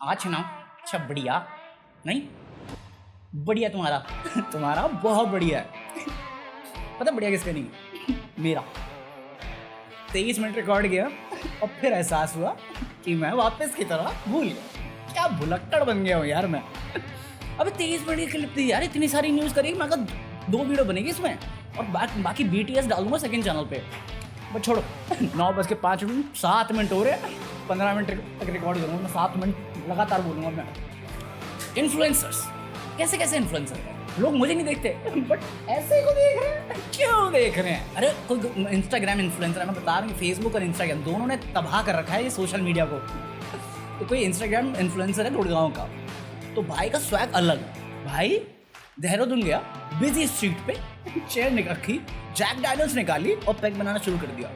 आज ना अच्छा बढ़िया नहीं बढ़िया तुम्हारा बहुत बढ़िया है। पता बढ़िया किसका नहीं मेरा 23 मिनट रिकॉर्ड किया और फिर एहसास हुआ कि मैं वापस की तरह भूल गया। क्या भुलक्कड़ बन गया हूँ यार मैं। अबे 23 मिनट की क्लिप थी यार, इतनी सारी न्यूज़ करेगी, मैं कहा 2 वीडियो बनेगी इसमें और बाकी BTS डाल दूंगा सेकंड चैनल पे। बट छोड़ो 9:05 7 मिनट हो रहे, 15 मिनट तक रिकॉर्ड करूँगा मैं, 7 मिनट लगातार बोलूँगा मैं। इन्फ्लुएंसर्स कैसे इन्फ्लुएंसर है, लोग मुझे नहीं देखते बट ऐसे को देख रहे हैं, क्यों देख रहे हैं? अरे कोई इंस्टाग्राम इन्फ्लुएंसर है, मैं बता रहा हूँ, फेसबुक और इंस्टाग्राम दोनों ने तबाह कर रखा है ये सोशल मीडिया को। तो कोई इंस्टाग्राम इन्फ्लुएंसर है गुड़गांव का, तो भाई का स्वैग अलग है। भाई देहरादून गया, बिजी स्ट्रीट पे चेयर रखी, जैक डैनियल्स निकाली और पैक बनाना शुरू कर दिया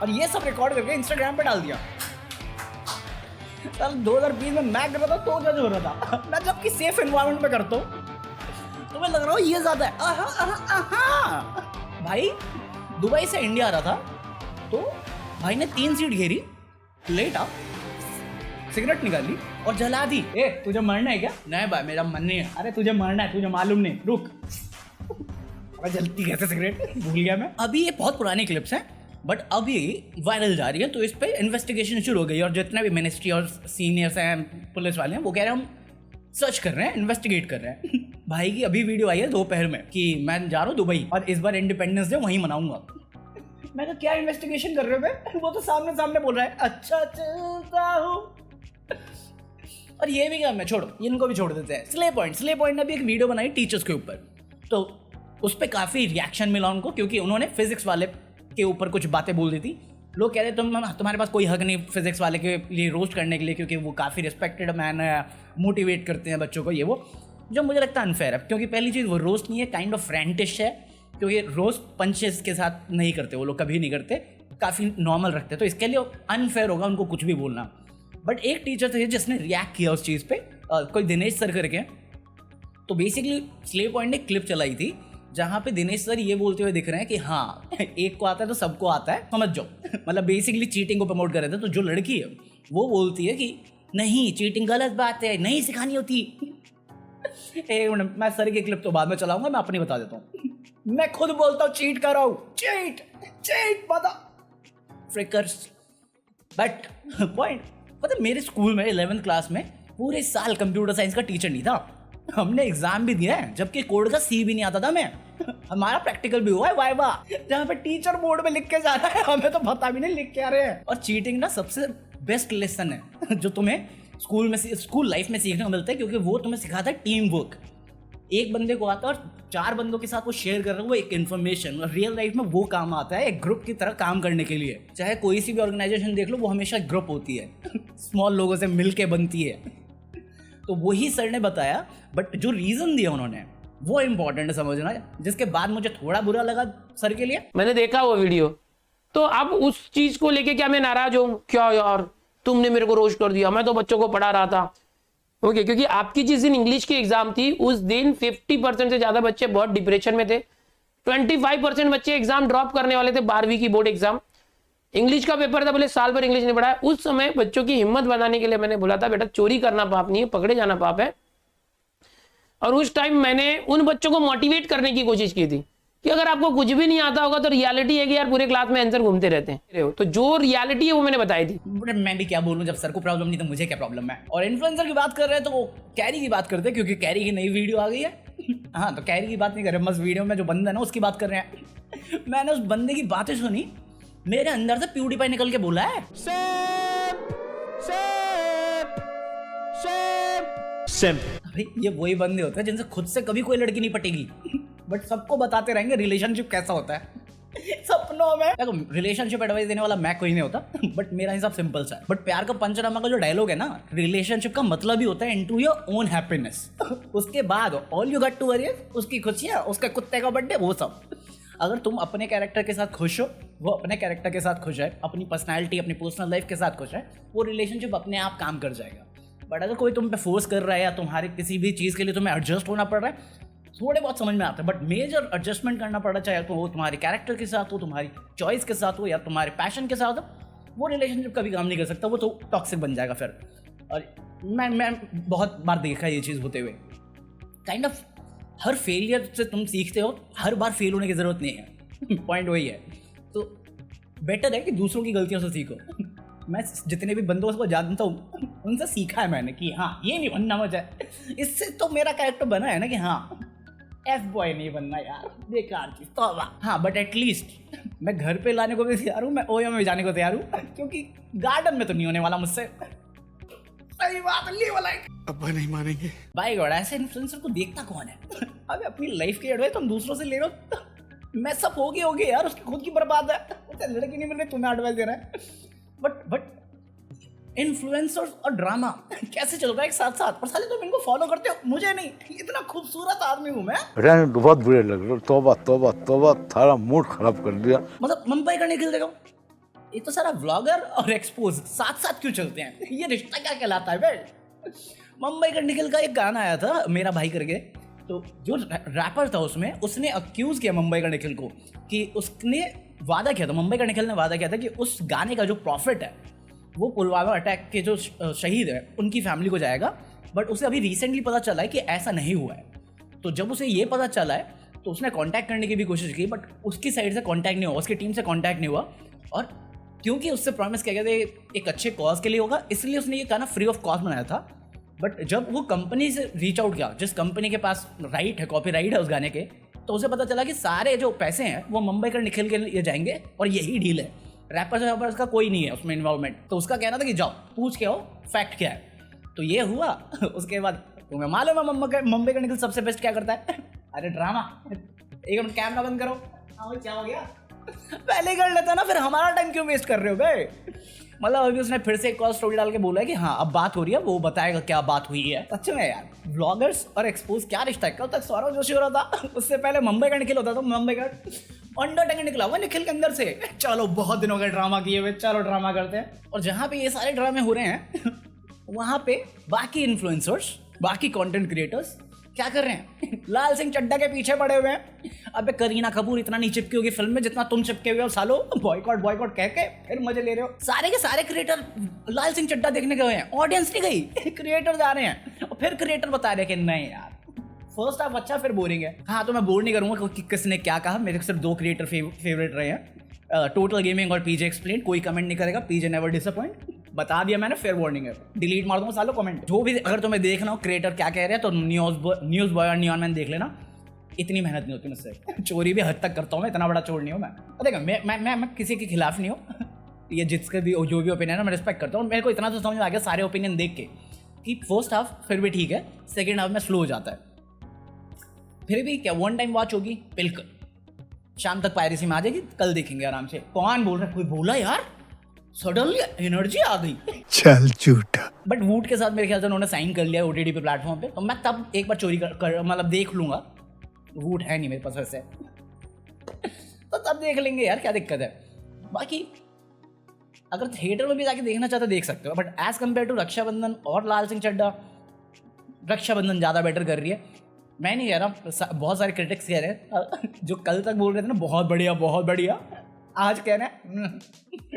और ये सब रिकॉर्ड करके इंस्टाग्राम पे डाल दिया। साल 2020 में मैं कर रहा था तो जज हो रहा था, मैं जबकि सेफ एनवायरनमेंट में करता हूँ तो मैं लग रहा हूँ ये ज्यादा है। भाई दुबई से इंडिया आ रहा था तो भाई ने 3 सीट घेरी, लेटा, सिगरेट निकाली और जला दी। ए तुझे मरना है क्या? नहीं भाई मेरा मन नहीं है। अरे तुझे मरना है, तुझे मालूम नहीं, रुक। अरे जलती कैसे सिगरेट भूल गया मैं। अभी ये बहुत पुरानी क्लिप्स हैं बट अभी वायरल जा रही है, तो इस पे इन्वेस्टिगेशन शुरू हो गई और जितने भी मिनिस्ट्री और सीनियर्स हैं, पुलिस वाले हैं, वो कह रहे हैं हम सर्च कर रहे हैं, इन्वेस्टिगेट कर रहे हैं। भाई की अभी वीडियो आई है दोपहर में कि मैं जा रहा हूँ दुबई और इस बार इंडिपेंडेंस डे वहीं मनाऊंगा। मैं कहा क्या इन्वेस्टिगेशन कर रहे हो बे? वो तो सामने बोल रहा है अच्छा चलता हूँ। और ये भी क्या, मैं छोड़ो, इनको भी छोड़ देते हैं। स्ले पॉइंट ने भी एक वीडियो बनाई टीचर्स के ऊपर, तो उस पर काफ़ी रिएक्शन मिला उनको क्योंकि उन्होंने फिजिक्स वाले के ऊपर कुछ बातें बोल दी थी। लोग कह रहे तुम्हारे पास कोई हक नहीं फिजिक्स वाले के लिए रोस्ट करने के लिए क्योंकि वो काफ़ी रिस्पेक्टेड मैन है, मोटिवेट करते हैं बच्चों को, ये वो, जो मुझे लगता है अनफेयर है। क्योंकि पहली चीज़ वो रोस्ट नहीं है, काइंड ऑफ फ्रेंटिश है, क्योंकि रोस्ट पंचेस के साथ नहीं करते वो लोग, कभी नहीं करते, काफ़ी नॉर्मल रखते, तो इसके लिए अनफेयर होगा उनको कुछ भी बोलना। बट एक टीचर थे जिसने रिएक्ट किया उस चीज़ पे, कोई दिनेश सर करके, तो बेसिकली स्ले पॉइंट ने क्लिप चलाई थी जहाँ पे दिनेश सर ये बोलते हुए दिख रहे हैं कि हाँ एक को आता है तो सबको आता है, समझ जाओ। मतलब बेसिकली चीटिंग को प्रमोट कर रहे थे। तो जो लड़की है वो बोलती है कि नहीं चीटिंग गलत बात है, नहीं सिखानी होती। एक मिनट, मैं सर की क्लिप तो बाद में चलाऊंगा, मैं अपनी बता देता हूँ। मैं खुद बोलता हूँ चीट कर रहा हूँ, चीट पता फ्रिकर्स। बट पॉइंट पता, मेरे स्कूल में 11th क्लास में पूरे साल कंप्यूटर साइंस का टीचर नहीं था। हमने एग्जाम भी दिया है जबकि कोड का सी भी नहीं आता था मैं। हमारा प्रैक्टिकल भी हुआ है वाइवा, जहाँ पे टीचर बोर्ड में लिख के जा रहा है, हमें तो पता भी नहीं लिख के आ रहे हैं। और चीटिंग ना सबसे बेस्ट लेसन है जो तुम्हें स्कूल लाइफ में सीखने को मिलता है, क्योंकि वो तुम्हें सिखाता है टीम वर्क। एक बंदे को आता है और 4 बंदों के साथ वो शेयर कर रहे हो वो एक इन्फॉर्मेशन, और रियल लाइफ में वो काम आता है एक ग्रुप की तरह काम करने के लिए। चाहे कोई सी भी ऑर्गेनाइजेशन देख लो, वो हमेशा ग्रुप होती है, स्मॉल लोगों से मिलके बनती है। तो वही सर ने बताया, बट जो रीजन दिया उन्होंने वो इम्पोर्टेंट है समझना, जिसके बाद मुझे थोड़ा बुरा लगा सर के लिए। मैंने देखा वो वीडियो, तो अब उस चीज को लेके क्या मैं नाराज हूं? क्या यार तुमने मेरे को रोस्ट कर दिया, मैं तो बच्चों को पढ़ा रहा था। ओके, क्योंकि आपकी जिस दिन इंग्लिश की एग्जाम थी उस दिन 50% से ज्यादा बच्चे बहुत डिप्रेशन में थे। 25% बच्चे एग्जाम ड्रॉप करने वाले थे, 12वीं की बोर्ड एग्जाम। इंग्लिश का पेपर था, बोले साल भर इंग्लिश नहीं पढ़ा। उस समय बच्चों की हिम्मत बनाने के लिए मैंने बोला था बेटा चोरी करना पाप नहीं है, पकड़े जाना पाप है। और उस टाइम मैंने उन बच्चों को मोटिवेट करने की कोशिश की थी कि अगर आपको कुछ भी नहीं आता होगा तो रियलिटी है कि यार पूरे क्लास में आंसर घूमते रहते हैं। तो जो रियलिटी है वो मैंने बताई थी। मैं भी क्या बोलूं, जब सर को प्रॉब्लम नहीं तो मुझे क्या प्रॉब्लम है। और इन्फ्लुएंसर की बात कर रहे हैं तो वो कैरी की बात करते हैं, क्योंकि कैरी की नई वीडियो आ गई है। हाँ, तो कैरी की बात नहीं कर रहे, बस वीडियो में जो बंदा है ना उसकी बात कर रहे हैं। मैंने उस बंदे की बातें सुनी, मेरे अंदर से प्यूडीपाई निकल के बोला है अरे ये वही बंदे होते हैं जिनसे खुद से कभी कोई लड़की नहीं पटेगी, बट सबको बताते रहेंगे रिलेशनशिप कैसा होता है सपनों में। देखो रिलेशनशिप एडवाइस देने वाला मैं कोई नहीं होता, बट मेरा हिसाब सिंपल सा है। बट प्यार का पंचनामा का जो डायलॉग है ना, रिलेशनशिप का मतलब ही होता है इनटू योर ओन हैप्पीनेस। उसके बाद all you got to worry उसकी खुशियां, उसके कुत्ते का बर्थडे, वो सब। अगर तुम अपने कैरेक्टर के साथ खुश हो, वो अपने कैरेक्टर के साथ खुश है, अपनी पर्सनैलिटी अपनी पर्सनल लाइफ के साथ खुश है, वो रिलेशनशिप अपने आप काम कर जाएगा। बट अगर कोई तुम पे फोर्स कर रहा है या तुम्हारी किसी भी चीज़ के लिए तुम्हें एडजस्ट होना पड़ रहा है, थोड़े बहुत समझ में आता है, बट मेजर एडजस्टमेंट करना पड़ा, चाहे तो वो तुम्हारे कैरेक्टर के साथ हो, तुम्हारी चॉइस के साथ हो, या तुम्हारे पैशन के साथ हो, वो रिलेशनशिप कभी काम नहीं कर सकता, वो तो टॉक्सिक बन जाएगा फिर। और मैं बहुत बार देखा है ये चीज़ होते हुए। काइंड ऑफ हर फेलियर से तुम सीखते हो, हर बार फेल होने की ज़रूरत नहीं है। पॉइंट वही है। तो बेटर है कि दूसरों की गलतियों से सीखो। मैं जितने भी बंदों को जानता हूँ उनसे सीखा है मैंने कि हाँ ये नहीं बनना मुझे। इससे तो मेरा कैरेक्टर बना है ना कि हाँ एफ बॉय नहीं बनना यार, बेकार चीज तो। हाँ बट एटलीस्ट मैं घर पे लाने को भी तैयार हूँ, मैं ओएम में जाने को तैयार हूँ, क्योंकि गार्डन में तो नहीं होने वाला मुझसे। सही बात अब्बा नहीं मानेंगे। भाई गॉड, ऐसे इन्फ्लुएंसर को देखता कौन है? अबे अपनी लाइफ की एडवाइस तुम दूसरों से ले लो, मैं सब होगी यार, उसकी खुद की बर्बाद है। उसे लड़की नहीं मिल रही, तुम्हें एडवाइस दे रहा है। बट इन्फ्लुएंसर्स और ड्रामा कैसे चल रहा है एक साथ साथ? और साले तुम इनको फॉलो करते हो, मुझे नहीं। इतना खूबसूरत आदमी हूँ मैं। रहने दो, बहुत बुरे लग रहे। तौबा तौबा तौबा, थारा मूड खराब कर दिया। मतलब मुंबई का निकल देगा ये तो सारा व्लॉगर और एक्सपोज साथ साथ क्यों चलते हैं? ये रिश्ता क्या कहलाता है बे? मुंबई का निकल का एक गाना आया था मेरा भाई करके, तो जो रैपर था उसमें उसने अक्यूज किया मुंबई का निकल को कि उसने वादा किया था, मुंबई का निकल ने वादा किया था कि उस गाने का जो प्रॉफिट है वो पुलवामा अटैक के जो शहीद है उनकी फैमिली को जाएगा। बट उसे अभी रिसेंटली पता चला है कि ऐसा नहीं हुआ है। तो जब उसे ये पता चला है तो उसने कांटेक्ट करने की भी कोशिश की, बट उसकी साइड से कांटेक्ट नहीं हुआ, उसकी टीम से कांटेक्ट नहीं हुआ। और क्योंकि उससे प्रॉमिस किया गया था एक अच्छे कॉज के लिए होगा, इसलिए उसने ये गाना फ्री ऑफ कॉस्ट बनाया था। बट जब वो कंपनी से रीच आउट किया, जिस कंपनी के पास राइट है, कॉपी राइट है उस गाने के, तो उसे पता चला कि सारे जो पैसे हैं वो मुंबई का निकल के लिए जाएंगे और यही डील है। रैपर्स का कोई नहीं है उसमें इन्वॉल्वमेंट। तो उसका कहना था कि जाओ पूछ के आओ फैक्ट क्या है। तो ये हुआ। उसके बाद तुम्हें मालूम है मुंबई का निकल सबसे बेस्ट क्या करता है? अरे ड्रामा। एक मिनट कैमरा बंद करो। क्या हो गया? पहले कर लेता ना, फिर हमारा टाइम क्यों वेस्ट कर रहे हो बे? मतलब अभी उसने फिर से एक और स्टोरी डाल के बोला है कि हाँ अब बात हो रही है, वो बताएगा क्या बात हुई है। सच में यार व्लॉगर्स और एक्सपोज क्या रिश्ता है? कल तक सौरव जोशी हो रहा था, उससे पहले मुंबई का निखिल होता था। मुंबई का अंडरटेकर निकला हुआ निखिल के अंदर से। चलो बहुत दिनों का ड्रामा किए हुए, चलो ड्रामा करते हैं। और जहाँ पे ये सारे ड्रामे हो रहे हैं वहाँ पे बाकी इन्फ्लुएंसर्स, बाकी कंटेंट क्रिएटर्स क्या कर रहे हैं? लाल सिंह चड्ढा के पीछे पड़े हुए हैं। अबे करीना कपूर इतना नहीं चिपकी होगी फिल्म में जितना तुम चिपके हुए हो सालो। बॉयकॉट कह के फिर मजे ले रहे हो। सारे के सारे क्रिएटर लाल सिंह चड्ढा देखने गए हैं, ऑडियंस नहीं गई, क्रिएटर जा रहे हैं। और फिर क्रिएटर बता रहे हैं कि नहीं यार फर्स्ट हाफ अच्छा फिर बोरिंग है। हाँ तो मैं बोर नहीं करूंगा कि किसने क्या कहा, मेरे सिर्फ दो क्रिएटर फेवरेट रहे हैं, टोटल गेमिंग और पीजे एक्सप्लेन। कोई कमेंट नहीं करेगा, पीजे नेवर डिसअपॉइंट। बता दिया मैंने, फेयर वार्निंग है, डिलीट मार दूंगा सालों कमेंट। जो भी अगर तुम्हें देखना हो क्रिएटर क्या कह रहे हैं तो न्यूज़ बॉय और नियॉन मैन देख लेना। इतनी मेहनत नहीं होती मुझसे, चोरी भी हद तक करता हूँ मैं, इतना बड़ा चोर नहीं हूँ मैं। देखो मैं किसी के खिलाफ नहीं हूँ। ये जिसके भी जो भी ओपिनियन है मैं रिस्पेक्ट करता हूँ। मेरे को इतना तो समझ में आ गया सारे ओपिनियन देख के कि फर्स्ट हाफ फिर भी ठीक है, सेकेंड हाफ में स्लो हो जाता है। फिर भी क्या वन टाइम वॉच होगी, बिल्कुल शाम तक पायरेसी में आ जाएगी, कल देखेंगे आराम से। कौन बोल रहा है? कोई बोला यार, सडनली एनर्जी आ गई। चल झूठा। बट वूट के साथ मेरे ख्याल से उन्होंने साइन कर लिया ओटीटी पे प्लेटफॉर्म पे, तो मैं तब एक बार चोरी कर मतलब देख लूंगा। वूट है नहीं मेरे पास वैसे, तो तब देख लेंगे यार, क्या दिक्कत है। बाकी अगर थिएटर में भी जाके देखना चाहते देख सकते हो, but as compare to Rakshabandhan और लाल सिंह चड्ढा, रक्षाबंधन ज़्यादा बेटर कर रही है। मैं नहीं कह रहा, बहुत सारे क्रिटिक्स कह रहे हैं जो कल तक बोल रहे थे ना बहुत बढ़िया, आज कह रहे हैं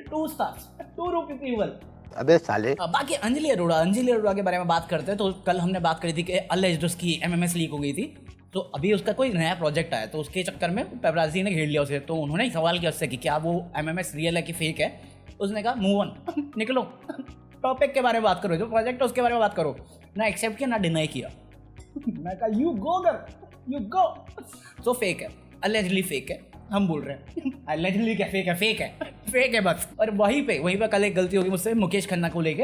2 stars, 2 रुपये पीपल। अबे साले। बाकी अंजलि अरोड़ा के बारे में बात करते हैं। तो कल हमने बात करी थी कि अलग उसकी MMS लीक हो गई थी, तो अभी उसका कोई नया प्रोजेक्ट आया, तो उसके चक्कर में पेपराजी ने घेर लिया उसे। तो उन्होंने सवाल किया उससे कि क्या वो MMS रियल है कि फेक है। उसने कहा मूव ऑन, निकलो, टॉपिक के बारे में बात करो, जो प्रोजेक्ट है उसके बारे में बात करो। ना एक्सेप्ट किया ना डिनाई किया। मैं कहा यू गो। तो फेक है, अलेजली फेक है, हम बोल रहे हैं। अलेजली क्या फेक है बस। और वहीं पे कल एक गलती होगी मुझसे मुकेश खन्ना को लेके।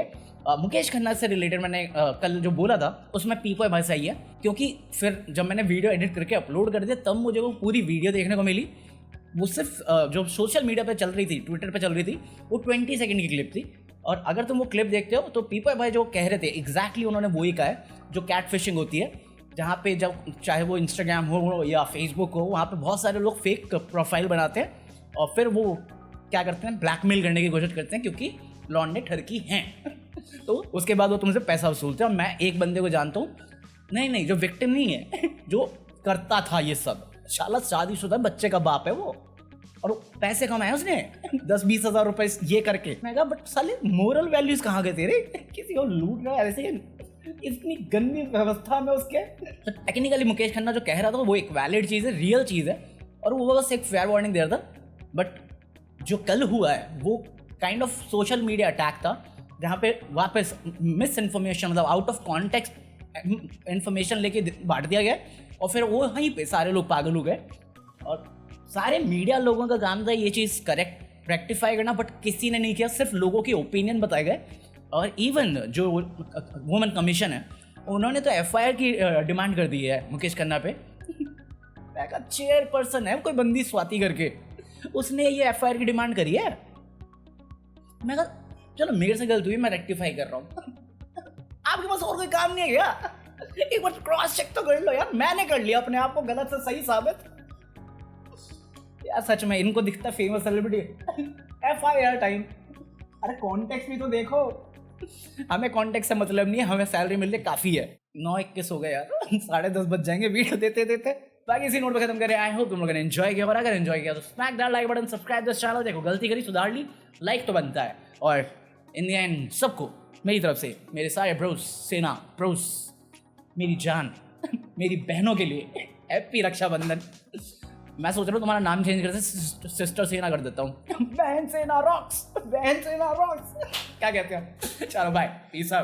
मुकेश खन्ना से रिलेटेड मैंने कल जो बोला था उसमें पीपो भाई सही है, क्योंकि फिर जब मैंने वीडियो एडिट करके अपलोड कर दिया तब मुझे वो पूरी वीडियो देखने को मिली। वो सिर्फ जो सोशल मीडिया पे चल रही थी, ट्विटर पे चल रही थी, वो 20 सेकंड की क्लिप थी। और अगर तुम वो क्लिप देखते हो तो पीपो भाई जो कह रहे थे एग्जैक्टली उन्होंने वही कहा है, जो कैट फिशिंग होती है, जहाँ पे जब चाहे वो इंस्टाग्राम हो या फेसबुक हो, वहाँ पे बहुत सारे लोग फेक प्रोफाइल बनाते हैं और फिर वो क्या करते हैं, ब्लैकमेल करने की कोशिश करते हैं, क्योंकि लौंडे ठरकी हैं। तो उसके बाद वो तुमसे पैसा वसूलते हैं। और मैं एक बंदे को जानता हूँ, नहीं जो विक्टिम नहीं है, जो करता था ये सब, शाला शादीशुदा बच्चे का बाप है वो। और पैसे कमाए उसने 10-20 हज़ार रुपए ये करके। मैं कहा बट साले मोरल वैल्यूज कहाँ गए तेरे? किसी को लूट रहा है ऐसे इतनी गंदी व्यवस्था में उसके। तो टेक्निकली मुकेश खन्ना जो कह रहा था वो एक वैलिड चीज़ है, रियल चीज़ है, और वो बस एक फेयर वार्निंग दे रहा था। बट जो कल हुआ है वो kind of social media attack था, जहाँ पे वापस मिस इन्फॉर्मेशन, मतलब आउट ऑफ कॉन्टेक्स्ट इन्फॉर्मेशन लेके बांट दिया गया, और फिर वो वहीं पे सारे लोग पागल हो गए। और सारे मीडिया लोगों का काम था ये चीज़ करेक्ट रेक्टिफाई करना, बट किसी ने नहीं किया, सिर्फ लोगों के ओपिनियन बताए गए। और इवन जो वुमेन कमीशन है उन्होंने तो FIR की डिमांड कर दी है मुकेश खन्ना पे। चेयरपर्सन है कोई बंदी स्वाति करके, उसने ये FIR की डिमांड करी है। मैं कहा चलो मेरे से गलती हुई, मैं रेक्टिफाई कर रहा हूँ, आपके पास और कोई काम नहीं है क्या? एक बार क्रॉस चेक तो कर लो यार। मैंने कर लिया अपने आप को गलत से सही साबित यार। सच में इनको दिखता फेमस सेलिब्रिटी FIR टाइम। अरे कॉन्टेक्स्ट भी तो देखो, हमें कॉन्टेक्स्ट से मतलब नहीं है, हमें सैलरी मिल रही काफी है। 9:21 हो गए यार, 10:30 बज जाएंगे वीडियो देते देते। बाकी इसी नोट पे खत्म करें। आई होप तुम लोगों ने एंजॉय किया, और अगर एंजॉय किया तो smack that like button, subscribe this channel. देखो गलती करी सुधार ली, लाइक तो बनता है। और इन द एंड सबको मेरी तरफ से, मेरे सारे ब्रोस, सेना ब्रोस, मेरी जान, मेरी बहनों के लिए हैप्पी रक्षाबंधन। मैं सोच रहा हूँ तुम्हारा नाम चेंज करते सिस्टर सेना कर देता हूँ। बहन सेना रॉक्स, बहन सेना रॉक्स, क्या कहते हैं? चलो बाय, पीस आउट।